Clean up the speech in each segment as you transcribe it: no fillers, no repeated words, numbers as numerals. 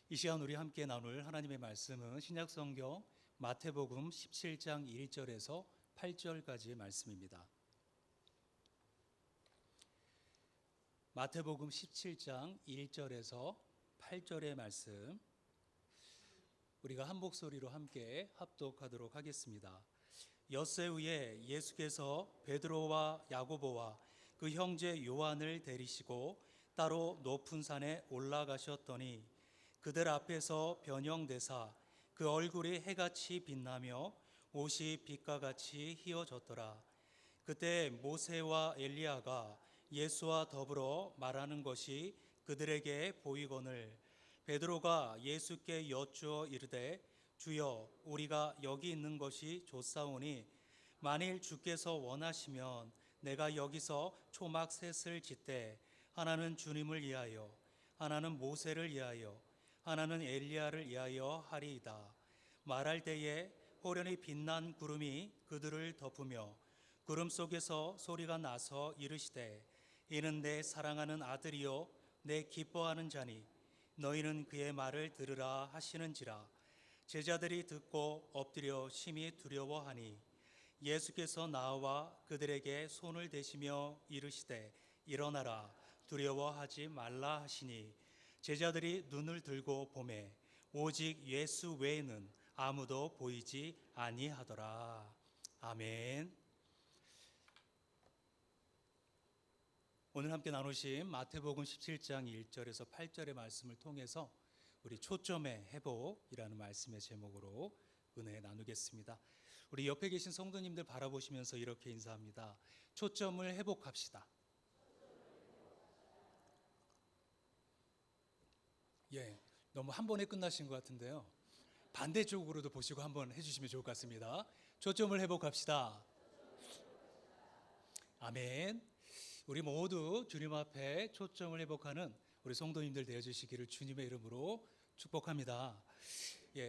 이 시간 우리 함께 나눌 하나님의 말씀은 신약성경 마태복음 17장 1절에서 8절까지의 말씀입니다. 마태복음 17장 1절에서 8절의 말씀, 우리가 한 목소리로 함께 합독하도록 하겠습니다. 엿새 후에 예수께서 베드로와 야고보와 그 형제 요한을 데리시고 따로 높은 산에 올라가셨더니 그들 앞에서 변형되사 그 얼굴이 해같이 빛나며 옷이 빛과 같이 휘어졌더라. 그때 모세와 엘리야가 예수와 더불어 말하는 것이 그들에게 보이거늘 베드로가 예수께 여쭈어 이르되 주여 우리가 여기 있는 것이 좋사오니 만일 주께서 원하시면 내가 여기서 초막 셋을 짓되 하나는 주님을 위하여 하나는 모세를 위하여 하나는 엘리야를 위하여 하리이다. 말할 때에 호련히 빛난 구름이 그들을 덮으며 구름 속에서 소리가 나서 이르시되 이는 내 사랑하는 아들이요 내 기뻐하는 자니 너희는 그의 말을 들으라 하시는지라. 제자들이 듣고 엎드려 심히 두려워하니 예수께서 나와 그들에게 손을 대시며 이르시되 일어나라 두려워하지 말라 하시니 제자들이 눈을 들고 보매 오직 예수 외에는 아무도 보이지 아니하더라. 아멘. 오늘 함께 나누신 마태복음 17장 1절에서 8절의 말씀을 통해서 우리 초점의 회복이라는 말씀의 제목으로 은혜 나누겠습니다. 우리 옆에 계신 성도님들 바라보시면서 이렇게 인사합니다. 초점을 회복합시다. 너무 한 번에 끝나신 것 같은데요. 반대쪽으로도 보시고 한번 해주시면 좋을 것 같습니다. 초점을 회복합시다. 아멘. 우리 모두 주님 앞에 초점을 회복하는 우리 성도님들 되어주시기를 주님의 이름으로 축복합니다.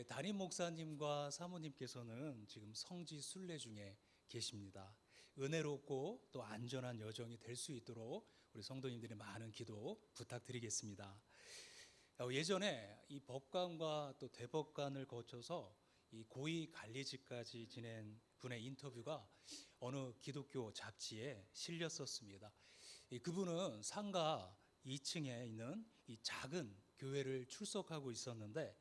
담임 목사님과 사모님께서는 지금 성지 순례 중에 계십니다. 은혜롭고 또 안전한 여정이 될 수 있도록 우리 성도님들의 많은 기도 부탁드리겠습니다. 예전에 이 법관과 또 대법관을 거쳐서 이 고위 관리직까지 지낸 분의 인터뷰가 어느 기독교 잡지에 실렸었습니다. 그분은 상가 2층에 있는 이 작은 교회를 출석하고 있었는데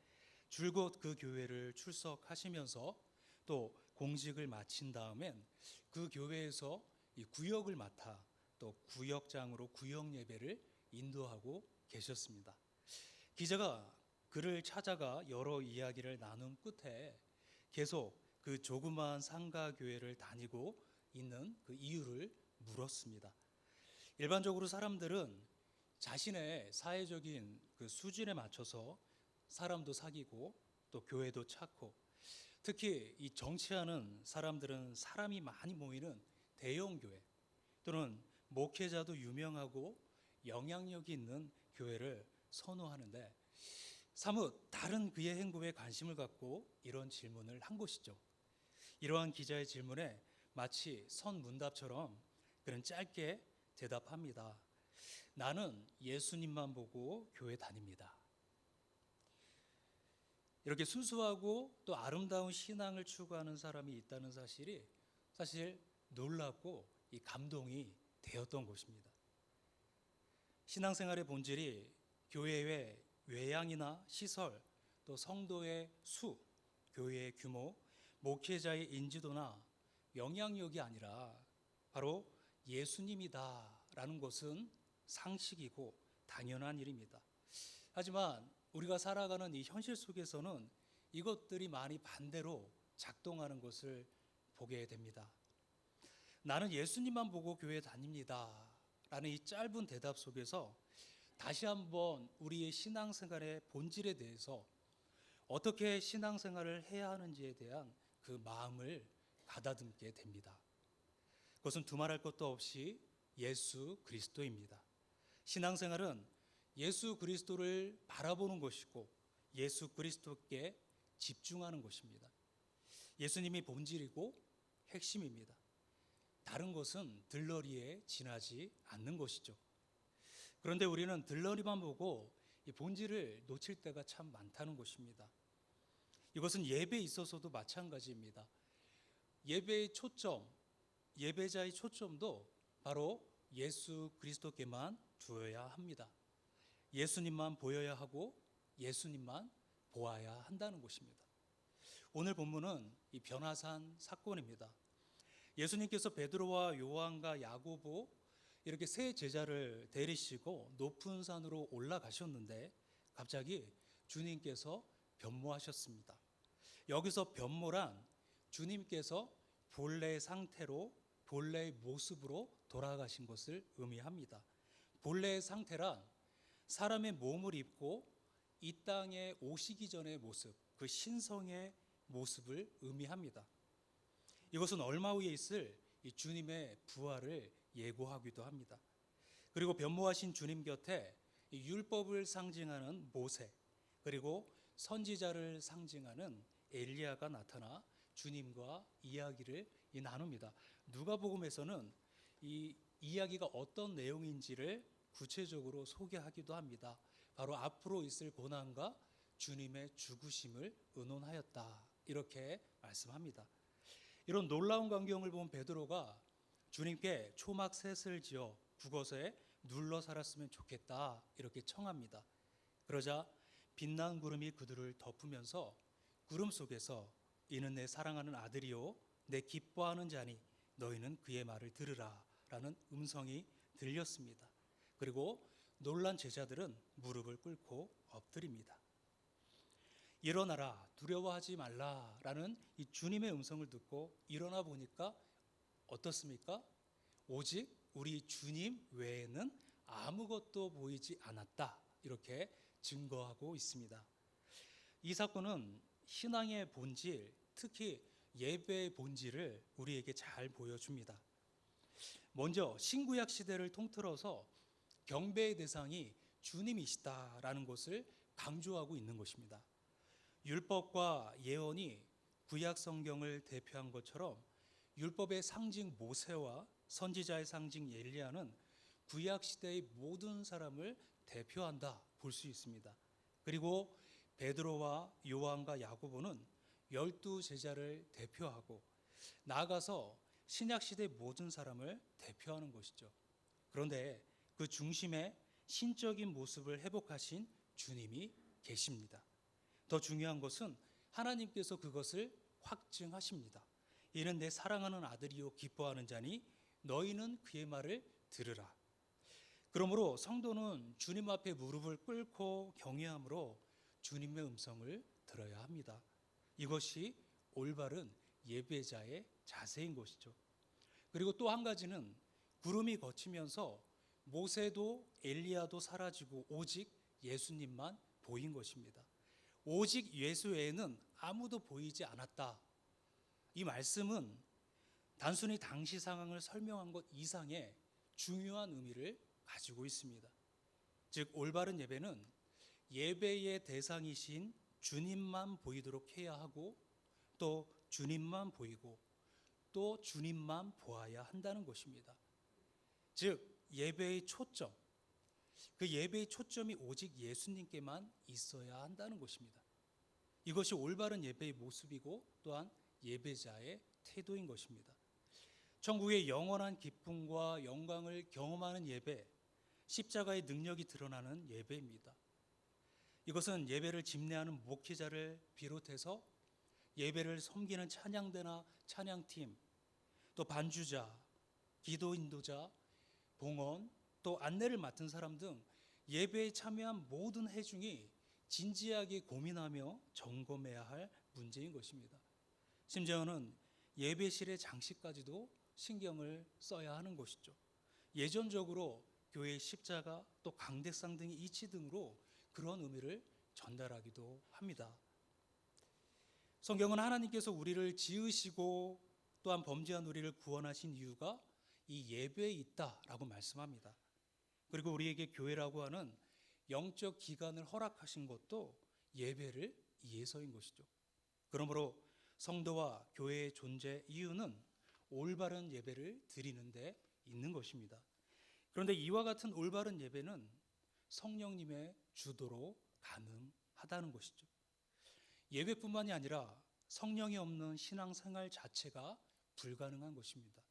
줄곧 그 교회를 출석하시면서 또 공직을 마친 다음엔 그 교회에서 이 구역을 맡아 또 구역장으로 구역 예배를 인도하고 계셨습니다. 기자가 그를 찾아가 여러 이야기를 나눈 끝에 계속 그 조그마한 상가교회를 다니고 있는 그 이유를 물었습니다. 일반적으로 사람들은 자신의 사회적인 그 수준에 맞춰서 사람도 사귀고 또 교회도 찾고, 특히 이 정치하는 사람들은 사람이 많이 모이는 대형 교회 또는 목회자도 유명하고 영향력이 있는 교회를 선호하는데 사뭇 다른 그의 행보에 관심을 갖고 이런 질문을 한 것이죠. 이러한 기자의 질문에 마치 선문답처럼 그는 짧게 대답합니다. 나는 예수님만 보고 교회 다닙니다. 이렇게 순수하고 또 아름다운 신앙을 추구하는 사람이 있다는 사실이 사실 놀랍고 이 감동이 되었던 것입니다. 신앙생활의 본질이 교회의 외양이나 시설, 또 성도의 수, 교회의 규모, 목회자의 인지도나 영향력이 아니라 바로 예수님이다라는 것은 상식이고 당연한 일입니다. 하지만 우리가 살아가는 이 현실 속에서는 이것들이 많이 반대로 작동하는 것을 보게 됩니다. 나는 예수님만 보고 교회 다닙니다 라는 이 짧은 대답 속에서 다시 한번 우리의 신앙생활의 본질에 대해서 어떻게 신앙생활을 해야 하는지에 대한 그 마음을 가다듬게 됩니다. 그것은 두말할 것도 없이 예수 그리스도입니다. 신앙생활은 예수 그리스도를 바라보는 것이고 예수 그리스도께 집중하는 것입니다. 예수님이 본질이고 핵심입니다. 다른 것은 들러리에 지나지 않는 것이죠. 그런데 우리는 들러리만 보고 이 본질을 놓칠 때가 참 많다는 것입니다. 이것은 예배에 있어서도 마찬가지입니다. 예배의 초점, 예배자의 초점도 바로 예수 그리스도께만 두어야 합니다. 예수님만 보여야 하고 예수님만 보아야 한다는 것입니다. 오늘 본문은 이 변화산 사건입니다. 예수님께서 베드로와 요한과 야고보 이렇게 세 제자를 데리시고 높은 산으로 올라가셨는데 갑자기 주님께서 변모하셨습니다. 여기서 변모란 주님께서 본래의 상태로 본래의 모습으로 돌아가신 것을 의미합니다. 본래의 상태란 사람의 몸을 입고 이 땅에 오시기 전의 모습, 그 신성의 모습을 의미합니다. 이것은 얼마 후에 있을 이 주님의 부활을 예고하기도 합니다. 그리고 변모하신 주님 곁에 이 율법을 상징하는 모세, 그리고 선지자를 상징하는 엘리야가 나타나 주님과 이야기를 나눕니다. 누가복음에서는 이 이야기가 어떤 내용인지를 구체적으로 소개하기도 합니다. 바로 앞으로 있을 고난과 주님의 죽으심을 의논하였다, 이렇게 말씀합니다. 이런 놀라운 광경을 본 베드로가 주님께 초막 셋을 지어 국어서에 눌러 살았으면 좋겠다, 이렇게 청합니다. 그러자 빛난 구름이 그들을 덮으면서 구름 속에서 이는 내 사랑하는 아들이요 내 기뻐하는 자니 너희는 그의 말을 들으라 라는 음성이 들렸습니다. 그리고 놀란 제자들은 무릎을 꿇고 엎드립니다. 일어나라, 두려워하지 말라라는 이 주님의 음성을 듣고 일어나 보니까 어떻습니까? 오직 우리 주님 외에는 아무것도 보이지 않았다, 이렇게 증거하고 있습니다. 이 사건은 신앙의 본질, 특히 예배의 본질을 우리에게 잘 보여줍니다. 먼저 신구약 시대를 통틀어서 경배의 대상이 주님이시다라는 것을 강조하고 있는 것입니다. 율법과 예언이 구약 성경을 대표한 것처럼 율법의 상징 모세와 선지자의 상징 엘리야는 구약 시대의 모든 사람을 대표한다 볼 수 있습니다. 그리고 베드로와 요한과 야고보는 12 제자를 대표하고 나아가서 신약 시대 모든 사람을 대표하는 것이죠. 그런데 그 중심에 신적인 모습을 회복하신 주님이 계십니다. 더 중요한 것은 하나님께서 그것을 확증하십니다. 이는 내 사랑하는 아들이요 기뻐하는 자니 너희는 그의 말을 들으라. 그러므로 성도는 주님 앞에 무릎을 꿇고 경외함으로 주님의 음성을 들어야 합니다. 이것이 올바른 예배자의 자세인 것이죠. 그리고 또 한 가지는 구름이 걷히면서 모세도 엘리야도 사라지고 오직 예수님만 보인 것입니다. 오직 예수 외에는 아무도 보이지 않았다. 이 말씀은 단순히 당시 상황을 설명한 것 이상의 중요한 의미를 가지고 있습니다. 즉 올바른 예배는 예배의 대상이신 주님만 보이도록 해야 하고 또 주님만 보이고 또 주님만 보아야 한다는 것입니다. 즉 예배의 초점, 그 예배의 초점이 오직 예수님께만 있어야 한다는 것입니다. 이것이 올바른 예배의 모습이고 또한 예배자의 태도인 것입니다. 천국의 영원한 기쁨과 영광을 경험하는 예배, 십자가의 능력이 드러나는 예배입니다. 이것은 예배를 집례하는 목회자를 비롯해서 예배를 섬기는 찬양대나 찬양팀, 또 반주자, 기도 인도자, 봉헌, 또 안내를 맡은 사람 등 예배에 참여한 모든 회중이 진지하게 고민하며 점검해야 할 문제인 것입니다. 심지어는 예배실의 장식까지도 신경을 써야 하는 것이죠. 예전적으로 교회의 십자가 또 강대상 등의 이치 등으로 그런 의미를 전달하기도 합니다. 성경은 하나님께서 우리를 지으시고 또한 범죄한 우리를 구원하신 이유가 이 예배에 있다라고 말씀합니다. 그리고 우리에게 교회라고 하는 영적 기관을 허락하신 것도 예배를 위해서인 것이죠. 그러므로 성도와 교회의 존재 이유는 올바른 예배를 드리는 데 있는 것입니다. 그런데 이와 같은 올바른 예배는 성령님의 주도로 가능하다는 것이죠. 예배뿐만이 아니라 성령이 없는 신앙생활 자체가 불가능한 것입니다.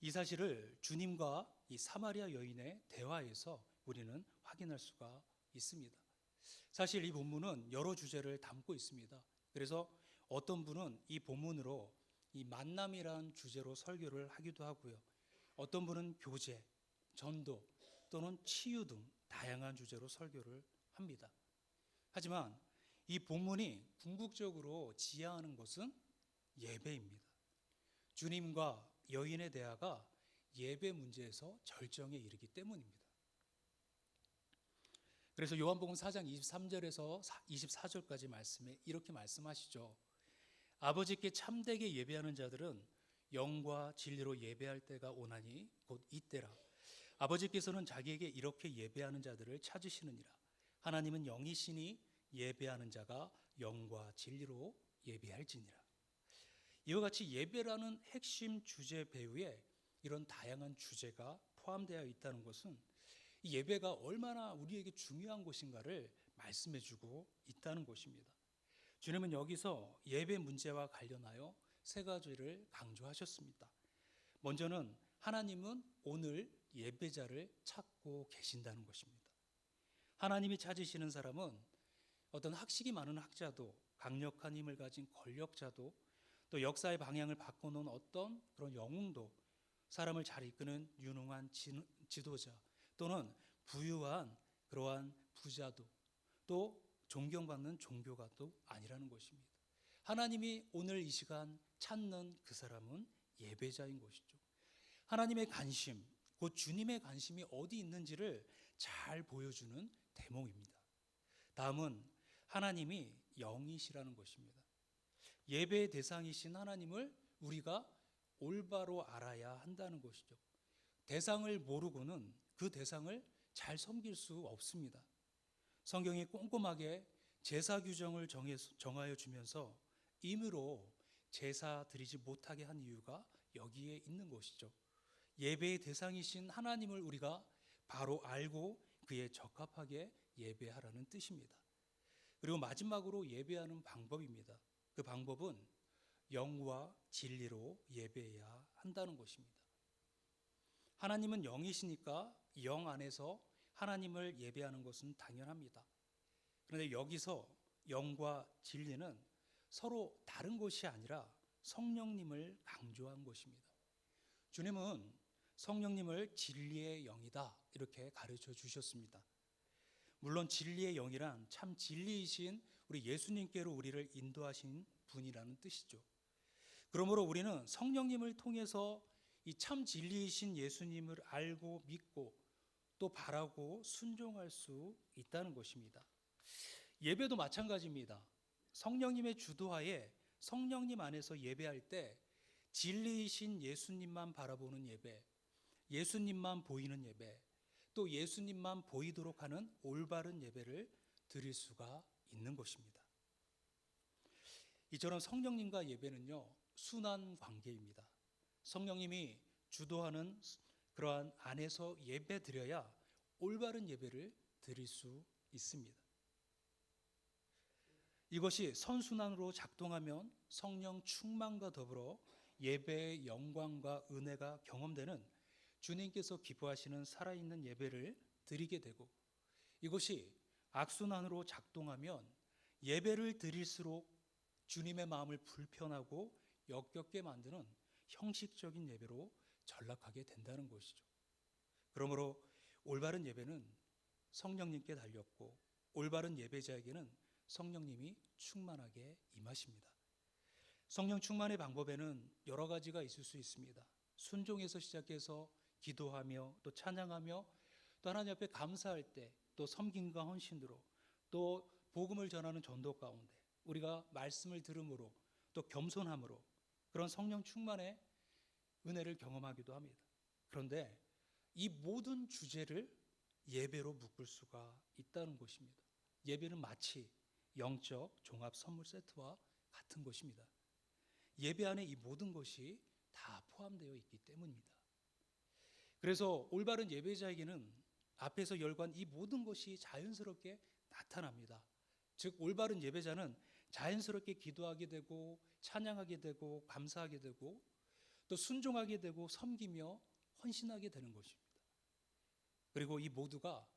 이 사실을 주님과 이 사마리아 여인의 대화에서 우리는 확인할 수가 있습니다. 사실 이 본문은 여러 주제를 담고 있습니다. 그래서 어떤 분은 이 본문으로 이 만남이란 주제로 설교를 하기도 하고요. 어떤 분은 교제, 전도 또는 치유 등 다양한 주제로 설교를 합니다. 하지만 이 본문이 궁극적으로 지향하는 것은 예배입니다. 주님과 여인의 대화가 예배 문제에서 절정에 이르기 때문입니다. 그래서 요한복음 4장 23절에서 24절까지 말씀에 이렇게 말씀하시죠. 아버지께 참되게 예배하는 자들은 영과 진리로 예배할 때가 오나니 곧 이때라. 아버지께서는 자기에게 이렇게 예배하는 자들을 찾으시느니라. 하나님은 영이시니 예배하는 자가 영과 진리로 예배할지니라. 이와 같이 예배라는 핵심 주제 배후에 이런 다양한 주제가 포함되어 있다는 것은 이 예배가 얼마나 우리에게 중요한 것인가를 말씀해주고 있다는 것입니다. 주님은 여기서 예배 문제와 관련하여 세 가지를 강조하셨습니다. 먼저는 하나님은 오늘 예배자를 찾고 계신다는 것입니다. 하나님이 찾으시는 사람은 어떤 학식이 많은 학자도, 강력한 힘을 가진 권력자도, 또 역사의 방향을 바꿔놓은 어떤 그런 영웅도, 사람을 잘 이끄는 유능한 지도자, 또는 부유한 그러한 부자도, 또 존경받는 종교가도 아니라는 것입니다. 하나님이 오늘 이 시간 찾는 그 사람은 예배자인 것이죠. 하나님의 관심, 곧 주님의 관심이 어디 있는지를 잘 보여주는 대목입니다. 다음은 하나님이 영이시라는 것입니다. 예배의 대상이신 하나님을 우리가 올바로 알아야 한다는 것이죠. 대상을 모르고는 그 대상을 잘 섬길 수 없습니다. 성경이 꼼꼼하게 제사 규정을 정하여 주면서 임의로 제사 드리지 못하게 한 이유가 여기에 있는 것이죠. 예배의 대상이신 하나님을 우리가 바로 알고 그에 적합하게 예배하라는 뜻입니다. 그리고 마지막으로 예배하는 방법입니다. 그 방법은 영과 진리로 예배해야 한다는 것입니다. 하나님은 영이시니까 영 안에서 하나님을 예배하는 것은 당연합니다. 그런데 여기서 영과 진리는 서로 다른 것이 아니라 성령님을 강조한 것입니다. 주님은 성령님을 진리의 영이다 이렇게 가르쳐 주셨습니다. 물론 진리의 영이란 참 진리이신 우리 예수님께로 우리를 인도하신 분이라는 뜻이죠. 그러므로 우리는 성령님을 통해서 이 참 진리이신 예수님을 알고 믿고 또 바라고 순종할 수 있다는 것입니다. 예배도 마찬가지입니다. 성령님의 주도하에 성령님 안에서 예배할 때 진리이신 예수님만 바라보는 예배, 예수님만 보이는 예배, 또 예수님만 보이도록 하는 올바른 예배를 드릴 수가 있는 것입니다. 이처럼 성령님과 예배는요, 순환 관계입니다. 성령님이 주도하는 그러한 안에서 예배 드려야 올바른 예배를 드릴 수 있습니다. 이것이 선순환으로 작동하면 성령 충만과 더불어 예배의 영광과 은혜가 경험되는 주님께서 기뻐하시는 살아있는 예배를 드리게 되고, 이것이 악순환으로 작동하면 예배를 드릴수록 주님의 마음을 불편하고 역겹게 만드는 형식적인 예배로 전락하게 된다는 것이죠. 그러므로 올바른 예배는 성령님께 달렸고 올바른 예배자에게는 성령님이 충만하게 임하십니다. 성령 충만의 방법에는 여러 가지가 있을 수 있습니다. 순종에서 시작해서 기도하며 또 찬양하며 또 하나님 앞에 감사할 때 또 섬김과 헌신으로 또 복음을 전하는 전도 가운데 우리가 말씀을 들음으로 또 겸손함으로 그런 성령 충만의 은혜를 경험하기도 합니다. 그런데 이 모든 주제를 예배로 묶을 수가 있다는 것입니다. 예배는 마치 영적 종합 선물 세트와 같은 것입니다. 예배 안에 이 모든 것이 다 포함되어 있기 때문입니다. 그래서 올바른 예배자에게는 앞에서 열거한 이 모든 것이 자연스럽게 나타납니다. 즉 올바른 예배자는 자연스럽게 기도하게 되고 찬양하게 되고 감사하게 되고 또 순종하게 되고 섬기며 헌신하게 되는 것입니다. 그리고 이 모두가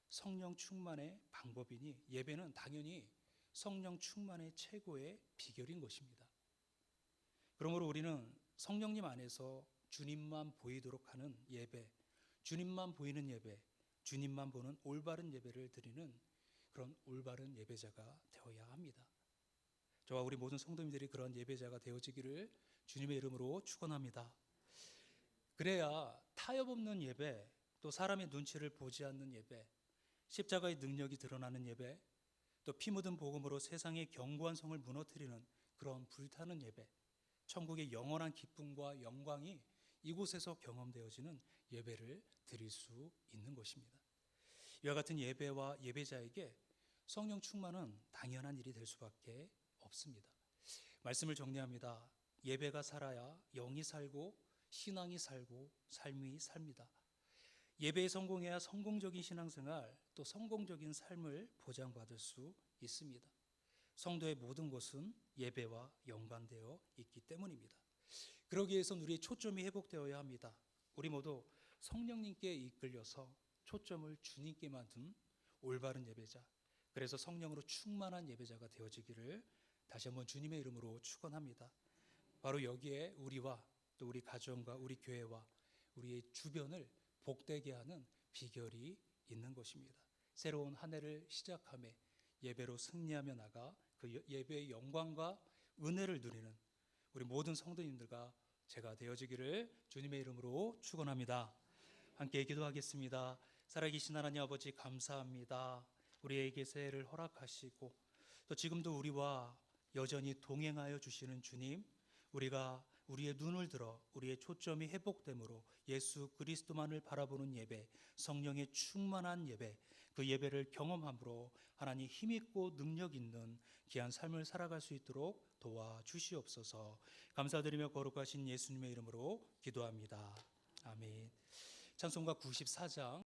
성령 충만의 방법이니 예배는 당연히 성령 충만의 최고의 비결인 것입니다. 그러므로 우리는 성령님 안에서 주님만 보이도록 하는 예배, 주님만 보이는 예배, 주님만 보는 올바른 예배를 드리는 그런 올바른 예배자가 되어야 합니다. 저와 우리 모든 성도님들이 그런 예배자가 되어지기를 주님의 이름으로 축원합니다. 그래야 타협 없는 예배, 또 사람의 눈치를 보지 않는 예배, 십자가의 능력이 드러나는 예배, 또 피 묻은 복음으로 세상의 견고한 성을 무너뜨리는 그런 불타는 예배, 천국의 영원한 기쁨과 영광이 이곳에서 경험되어지는 예배를 드릴 수 있는 것입니다. 이와 같은 예배와 예배자에게 성령 충만은 당연한 일이 될 수밖에 없습니다. 말씀을 정리합니다. 예배가 살아야 영이 살고 신앙이 살고 삶이 삽니다. 예배에 성공해야 성공적인 신앙생활 또 성공적인 삶을 보장받을 수 있습니다. 성도의 모든 것은 예배와 연관되어 있기 때문입니다. 그러기 위해서는 우리의 초점이 회복되어야 합니다. 우리 모두 성령님께 이끌려서 초점을 주님께만 둔 올바른 예배자, 그래서 성령으로 충만한 예배자가 되어지기를 다시 한번 주님의 이름으로 축원합니다. 바로 여기에 우리와 또 우리 가정과 우리 교회와 우리의 주변을 복되게 하는 비결이 있는 것입니다. 새로운 한 해를 시작함에 예배로 승리하며 나가 그 예배의 영광과 은혜를 누리는 우리 모든 성도님들과 제가 되어지기를 주님의 이름으로 축원합니다. 함께 기도하겠습니다. 살아계신 하나님 아버지 감사합니다. 우리에게 새해를 허락하시고 또 지금도 우리와 여전히 동행하여 주시는 주님, 우리가 우리의 눈을 들어 우리의 초점이 회복됨으로 예수 그리스도만을 바라보는 예배, 성령의 충만한 예배, 그 예배를 경험함으로 하나님 힘있고 능력 있는 귀한 삶을 살아갈 수 있도록 도와주시옵소서. 감사드리며 거룩하신 예수님의 이름으로 기도합니다. 아멘. 찬송가 94장